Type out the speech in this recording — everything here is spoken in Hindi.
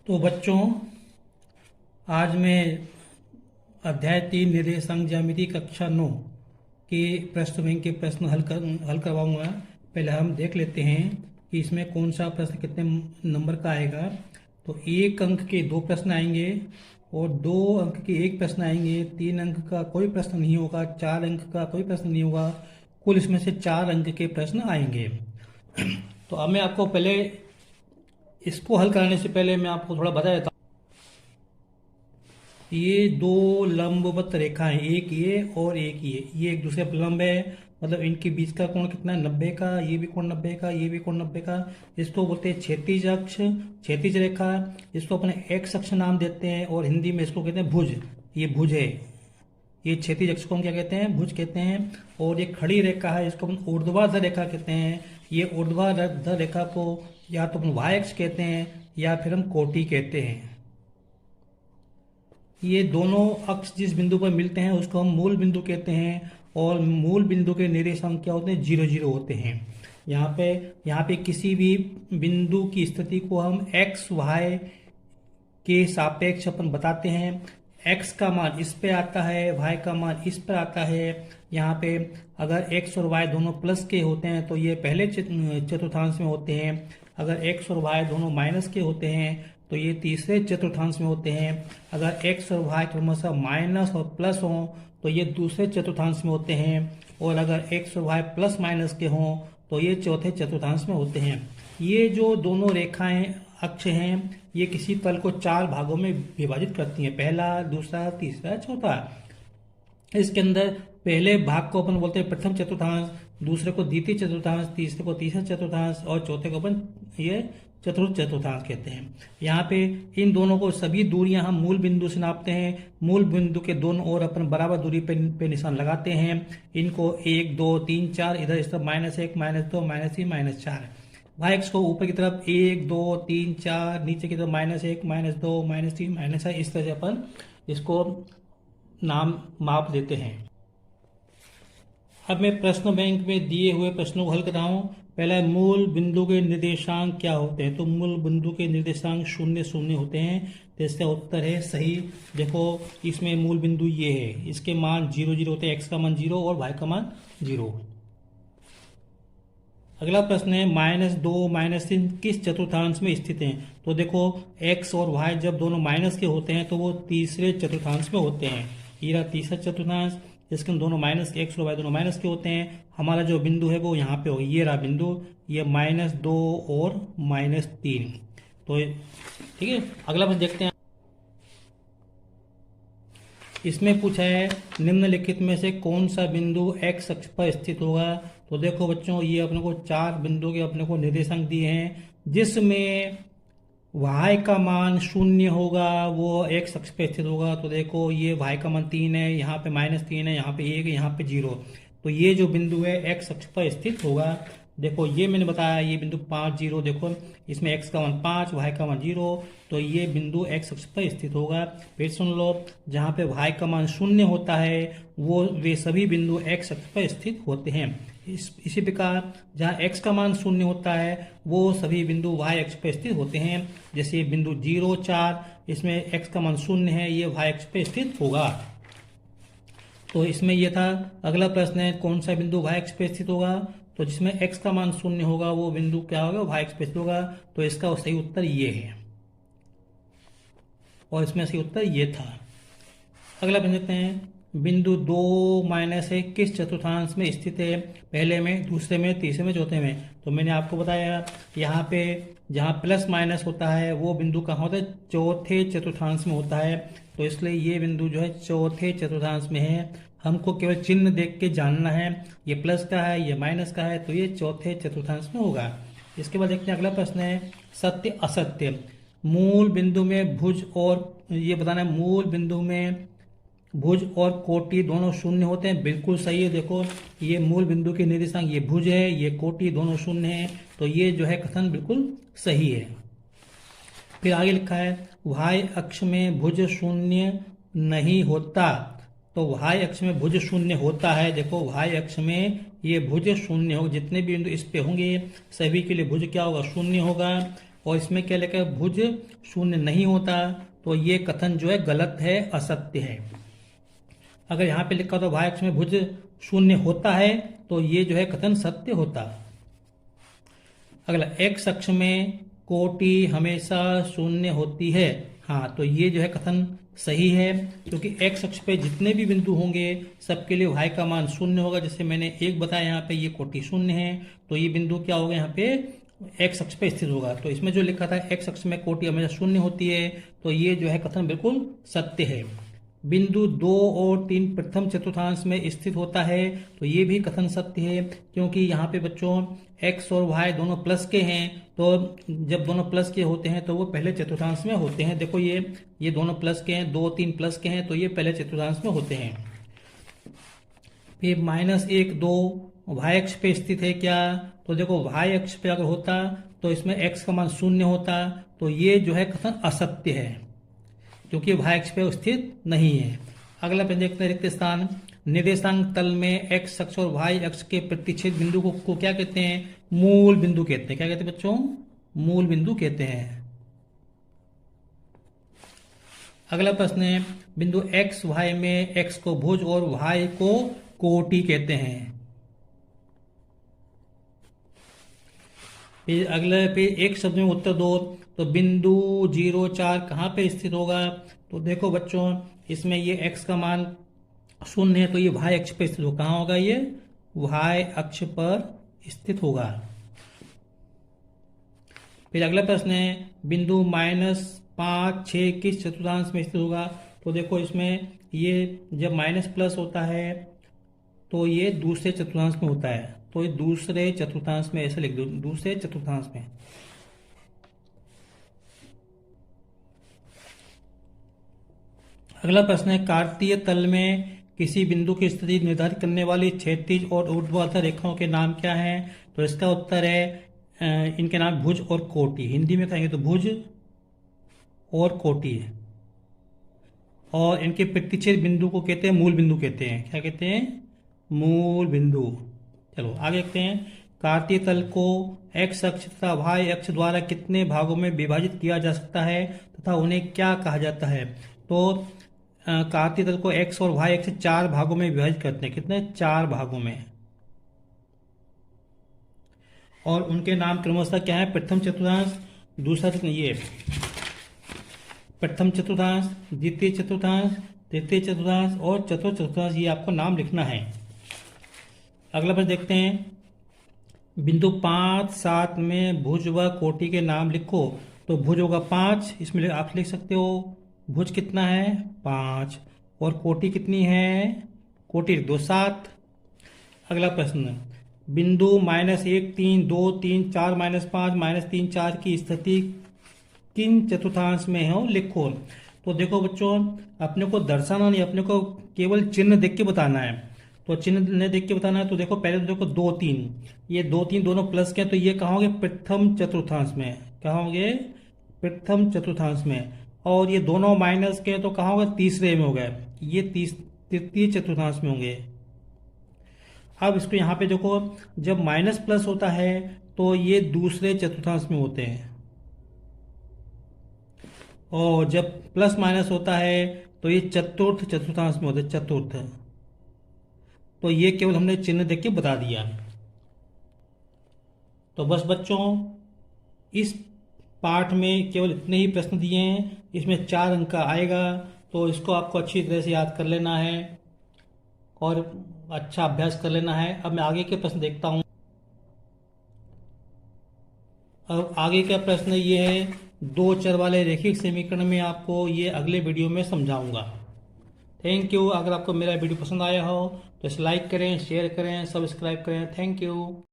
तो बच्चों, आज मैं अध्याय 3 निर्देशांक ज्यामिति कक्षा 9 के प्रश्न बैंक के प्रश्न हल करवाऊंगा। पहले हम देख लेते हैं कि इसमें कौन सा प्रश्न कितने नंबर का आएगा। तो 1 अंक के 2 प्रश्न आएंगे और 2 अंक के 1 प्रश्न आएंगे। 3 अंक का कोई प्रश्न नहीं होगा, 4 अंक का कोई प्रश्न नहीं होगा। कुल इसमें से 4 अंक के प्रश्न आएंगे। तो अब मैं आपको पहले इसको हल कराने से पहले मैं आपको थोड़ा बता देता हूँ। ये 2 लंबवत रेखाएं, एक ये और एक ये एक दूसरे पर लंब है, मतलब इनके बीच का कोण कितना है, 90 का। ये भी कोण 90 का, ये भी कोण 90 का। इसको बोलते हैं क्षैतिज अक्ष, क्षैतिज रेखा। इसको अपने एक्स अक्ष नाम देते हैं और हिंदी में इसको कहते हैं भुज। ये भुज है। ये क्षैतिज अक्ष को हम क्या कहते हैं, भुज कहते हैं। और ये खड़ी रेखा है, इसको हम ऊर्ध्वाधर रेखा कहते हैं। ये ऊर्ध्वाधर रेखा को या तो हम वाई अक्ष कहते हैं या फिर हम कोटि कहते हैं। ये दोनों अक्ष जिस बिंदु पर मिलते हैं उसको हम मूल बिंदु कहते हैं। और मूल बिंदु के निर्देशांक क्या होते हैं, 0 0 होते हैं। यहाँ पे किसी भी बिंदु की स्थिति को हम एक्स वाई के सापेक्ष अपन बताते हैं। एक्स का मान इस पे आता है, वाई का मान इस पर आता है। यहाँ पे अगर एक्स और वाई दोनों प्लस के होते हैं तो ये पहले चतुर्थांश में होते हैं। अगर एक्स और वाई दोनों माइनस के होते हैं तो ये तीसरे चतुर्थांश में होते हैं। अगर एक्स और वाई क्रमशः माइनस और प्लस हों तो ये दूसरे चतुर्थांश में होते हैं। और अगर एक्स और वाई प्लस माइनस के हों तो ये चौथे चतुर्थांश में होते हैं। ये जो दोनों रेखाएं अक्ष हैं, ये किसी तल को 4 भागों में विभाजित करती हैं, पहला, दूसरा, तीसरा, चौथा। इसके अंदर पहले भाग को अपन बोलते हैं प्रथम चतुर्थांश, दूसरे को द्वितीय चतुर्थांश, तीसरे को तीसरा चतुर्थांश और चौथे को अपन ये चतुर्थ चतुर्थांश कहते हैं। यहाँ पे इन दोनों को सभी दूरियां हम मूल बिंदु से नापते हैं। मूल बिंदु के दोनों ओर अपन बराबर दूरी पे निशान लगाते हैं। इनको 1 2 3 4, इधर इस तरफ -1 -2 -3 -4। वाई अक्ष को ऊपर की तरफ 1 2 3 4, नीचे की तरफ -1 -2 -3 -4, इस तरह से अपन इसको नाम माप देते हैं। अब मैं प्रश्न बैंक में दिए हुए प्रश्नों को हल कर रहा हूँ। पहला, मूल बिंदु के निर्देशांक क्या होते हैं। तो मूल बिंदु के निर्देशांक 0 0 होते हैं। तो इसका उत्तर है सही। देखो, इसमें मूल बिंदु ये है, इसके मान 0 0 होते हैं। एक्स का मान 0 और वाई का मान 0। अगला प्रश्न है, -2 -3 किस चतुर्थांश में स्थित हैं। तो देखो, एक्स और वाई जब दोनों माइनस के होते हैं तो वो तीसरे चतुर्थांश में होते हैं। ये रहा तीसरा चतुर्थांश, इसके दोनों माइनस के, एक्स और वाई दोनों माइनस के होते हैं। हमारा जो बिंदु है वो यहाँ पे हो, ये रहा बिंदु, ये -2 और -3। तो ठीक है, अगला प्रश्न देखते हैं। इसमें पूछा है, निम्नलिखित में से कौन सा बिंदु एक्स अक्ष पर स्थित होगा। तो देखो बच्चों, ये अपने को 4 बिंदु के अपने को निर्देशांक दिए हैं। जिसमें y का मान 0 होगा वो एक्स अक्ष पे स्थित होगा। तो देखो, ये y का मान 3 है, यहाँ पे -3 है, यहाँ पे 1 है, यहाँ पे 0। तो ये जो बिंदु है एक्स अक्ष पर स्थित होगा। देखो, ये मैंने बताया, ये बिंदु 5 0, देखो इसमें x का मान 5, y का मान 0, तो ये बिंदु एक्स अक्ष पर स्थित होगा। फिर सुन लो, जहाँ पे y का मान 0 होता है वे सभी बिंदु एक्स अक्ष पर स्थित होते हैं। इसी प्रकार जहाँ x का मान 0 होता है वो सभी बिंदु y अक्ष पर स्थित होते हैं। जैसे बिंदु 0 4, इसमें x का मान 0 है, ये y अक्ष पर स्थित होगा। तो इसमें यह था। अगला प्रश्न है, कौन सा बिंदु y अक्ष पर स्थित होगा। तो जिसमें x का मान 0 होगा वो बिंदु क्या होगा, y अक्ष पर स्थित होगा। तो इसका सही उत्तर ये है और इसमें सही उत्तर ये था। अगला प्रश्न देखते हैं, बिंदु 2 -1 किस चतुर्थांश में स्थित है। पहले में, दूसरे में, तीसरे में, चौथे में। तो मैंने आपको बताया, यहाँ पे जहाँ प्लस माइनस होता है वो बिंदु कहाँ होता है, चौथे चतुर्थांश में होता है। तो इसलिए ये बिंदु जो है चौथे चतुर्थांश में है। हमको केवल चिन्ह देख के जानना है, ये प्लस का है, ये माइनस का है, तो ये चौथे चतुर्थांश में होगा। इसके बाद देखते हैं अगला प्रश्न है, सत्य असत्य। मूल बिंदु में भुज और, ये बताना है, मूल बिंदु में भुज और कोटि दोनों 0 होते हैं। बिल्कुल सही है। देखो, ये मूल बिंदु के निर्देशांक, ये भुज है, ये कोटि, दोनों 0 है। तो ये जो है कथन बिल्कुल सही है। फिर आगे लिखा है, y अक्ष में भुज 0 नहीं होता। तो y अक्ष में भुज 0 होता है। देखो, y अक्ष में ये भुज 0 होगा, जितने भी बिंदु इस पे होंगे सभी के लिए भुज क्या होगा, 0 होगा। और इसमें क्या लिखा है, भुज शून्य नहीं होता, तो ये कथन जो है गलत है, असत्य है। अगर यहाँ पे लिखा तो y अक्ष में भुज शून्य होता है, तो ये जो है कथन सत्य होता। अगला, x अक्ष में कोटि हमेशा शून्य होती है। हाँ, तो ये जो है कथन सही है, क्योंकि x अक्ष पे जितने भी बिंदु होंगे सबके लिए y का मान शून्य होगा। जैसे मैंने एक बताया, यहाँ पे ये कोटि शून्य है, तो ये बिंदु क्या होगा, यहाँ पे x अक्ष पे स्थित होगा। तो इसमें जो लिखा था x अक्ष में कोटि हमेशा शून्य होती है, तो ये जो है कथन बिल्कुल सत्य है। बिंदु 2 और 3 प्रथम चतुर्थांश में स्थित होता है, तो ये भी कथन सत्य है, क्योंकि यहाँ पे बच्चों x और y दोनों प्लस के हैं, तो जब दोनों प्लस के होते हैं तो वो पहले चतुर्थांश में होते हैं। देखो ये दोनों प्लस के हैं, 2 3 प्लस के हैं, तो ये पहले चतुर्थांश में होते हैं। फिर -1 2 y अक्ष पे स्थित है क्या, तो देखो y अक्ष पे अगर होता तो इसमें x का मान शून्य होता, तो ये जो है कथन असत्य है, क्योंकि y अक्ष पे स्थित नहीं है। अगला प्रश्न देखते हैं, रिक्त स्थान। निर्देशांक तल में x अक्ष और y अक्ष के प्रतिच्छेद बिंदु को क्या कहते हैं, मूल बिंदु कहते हैं। क्या कहते हैं बच्चों, मूल बिंदु कहते हैं। अगला प्रश्न है, बिंदु x y में x को भुज और y को कोटि कहते हैं। फिर अगले पे एक शब्द में उत्तर दो, तो बिंदु 0 4 कहाँ पे स्थित होगा, तो देखो बच्चों इसमें ये x का मान शून्य है, तो ये y अक्ष पे स्थित होगा। कहाँ होगा, ये y अक्ष पर स्थित होगा। फिर अगला प्रश्न है, बिंदु -5 6 किस चतुर्थांश में स्थित होगा, तो देखो इसमें ये जब माइनस प्लस होता है तो ये दूसरे चतुर्थांश में होता है, तो ये दूसरे चतुर्थांश में, ऐसे लिख दो, दूसरे चतुर्थांश में। अगला प्रश्न है, कार्तीय तल में किसी बिंदु की स्थिति निर्धारित करने वाली क्षैतिज और ऊर्ध्वाधर रेखाओं के नाम क्या हैं, तो इसका उत्तर है इनके नाम भुज और कोटि। हिंदी में कहेंगे तो भुज और कोटि है, और इनके प्रतिच्छेद बिंदु को कहते हैं मूल बिंदु कहते हैं। क्या कहते हैं, मूल बिंदु। चलो आगे देखते हैं, कार्तीय तल को x अक्ष तथा y अक्ष द्वारा कितने भागों में विभाजित किया जा सकता है तथा उन्हें क्या कहा जाता है, तो कार्तीय तल को x और y अक्ष 4 भागों में विभाजित करते हैं। कितने, 4 भागों में, और उनके नाम क्रमशः क्या है, प्रथम चतुर्थांश, दूसरा ये प्रथम चतुर्थांश, द्वितीय चतुर्थांश, तृतीय चतुर्थांश और चतुर्थ चतुर्थांश, ये आपको नाम लिखना है। अगला प्रश्न देखते हैं, बिंदु 5 7 में भुज व कोटि के नाम लिखो, तो भुज होगा 5, इसमें आप लिख सकते हो भुज कितना है 5, और कोटि कितनी है, कोटि 2 7। अगला प्रश्न, बिंदु -1 3 2 3 4 -5 -3 4 की स्थिति किन चतुर्थांश में हो, लिखो। तो देखो बच्चों, अपने को दर्शाना नहीं, अपने को केवल चिन्ह देख के बताना है। तो चिन्ह ने देख के बताना है, तो देखो पहले तो देखो 2 3, ये 2 3 दोनों प्लस के हैं, तो ये कहाँ होंगे, प्रथम चतुर्थांश में। कहाँ होंगे, प्रथम चतुर्थांश में। और ये दोनों माइनस के हैं, तो कहाँ होगा, तीसरे में हो गए, ये तृतीय चतुर्थांश में होंगे। अब इसको यहाँ पे देखो, जब माइनस प्लस होता है तो ये दूसरे चतुर्थांश में होते हैं, और जब प्लस माइनस होता है तो ये चतुर्थ चतुर्थांश में होते हैं, चतुर्थ। तो ये केवल हमने चिन्ह देख के बता दिया। तो बस बच्चों, इस पाठ में केवल इतने ही प्रश्न दिए हैं, इसमें 4 अंक का आएगा, तो इसको आपको अच्छी तरह से याद कर लेना है और अच्छा अभ्यास कर लेना है। अब मैं आगे के प्रश्न देखता हूँ। अब आगे का प्रश्न ये है, 2 चर वाले रैखिक समीकरण में आपको ये अगले वीडियो में समझाऊंगा। Thank you. अगर आपको मेरा वीडियो पसंद आया हो तो इसे लाइक करें, शेयर करें, सब्सक्राइब करें। Thank you.